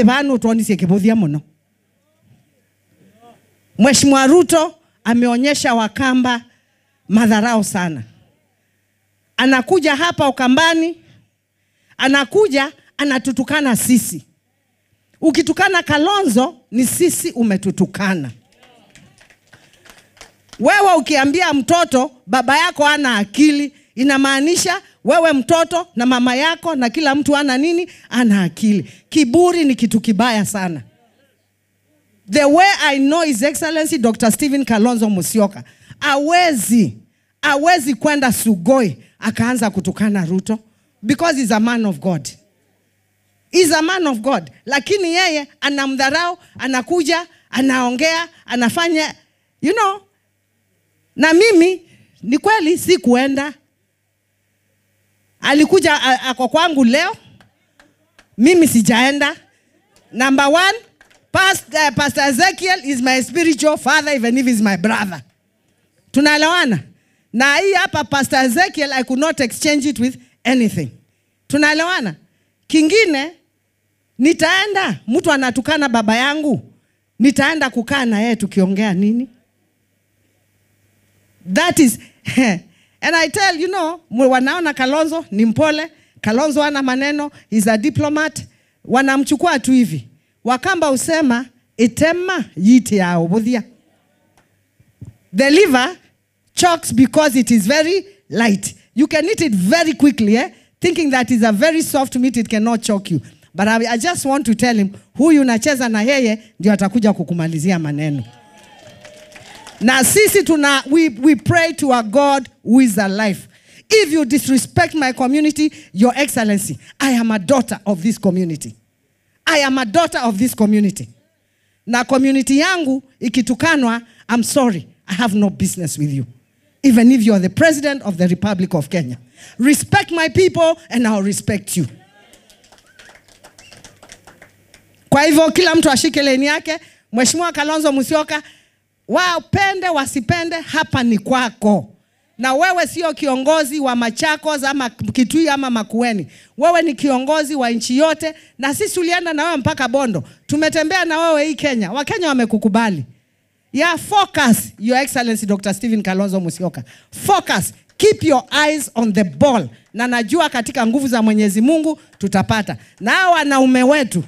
Bano tuonise kibudhia mno. Mheshimiwa Ruto ameonyesha Wakamba madharau sana. Anakuja hapa Ukambani, anakuja anatutukana sisi. Ukitukana Kalonzo ni sisi umetutukana. Wewe ukiambia mtoto baba yako hana akili, inamaanisha wewe mtoto na mama yako na kila mtu ana nini? Ana akili. Kiburi ni kitu kibaya sana. The way I know His Excellency Dr. Stephen Kalonzo Musyoka, hawezi kwenda Sugoi akaanza kutukana Ruto because he's a man of God. He's a man of God. Lakini yeye anamdharau, anakuja, anaongea, anafanya, you know. Na mimi ni kweli si kuenda. Alikuja ako kwangu leo. Mimi sijaenda. Number one, Pastor Ezekiel is my spiritual father even if he's my brother. Tunaelewana? Na hii hapa Pastor Ezekiel, I could not exchange it with anything. Tunaelewana? Kingine, nitaenda, mtu anatukana baba yangu, nitaenda kukaa na yeye tukiongea nini? That is, and I tell you know, wanaona Kalonzo ni mpole, Kalonzo ana maneno, he's a diplomat, wanamchukua tu hivi. Wakamba usema, itema yiti ya obudhia. The liver chokes because it is very light. You can eat it very quickly, thinking that is a very soft meat, it cannot choke you. But I just want to tell him, huyu unacheza na yeye, ndio atakuja kukumalizia maneno. Na sisi we pray to our God who is alive. If you disrespect my community, Your Excellency, I am a daughter of this community. I am a daughter of this community. Na community yangu ikitukanwa, I'm sorry, I have no business with you. Even if you are the President of the Republic of Kenya. Respect my people and I'll respect you. Kwa hivyo kila mtu ashike leni yake. Mheshimiwa Kalonzo Musyoka, wapende wasipende, hapa ni kwako. Na wewe sio kiongozi wa Machakos ama Kitui ama Makueni. Wewe ni kiongozi wa nchi yote, na sisi tulienda na wewe mpaka Bondo. Tumetembea na wewe hii Kenya. Wakenya wamekukubali. Yeah, focus, Your Excellency Dr. Stephen Kalonzo Musyoka. Focus. Keep your eyes on the ball. Na najua katika nguvu za Mwenyezi Mungu tutapata. Na wanaume wetu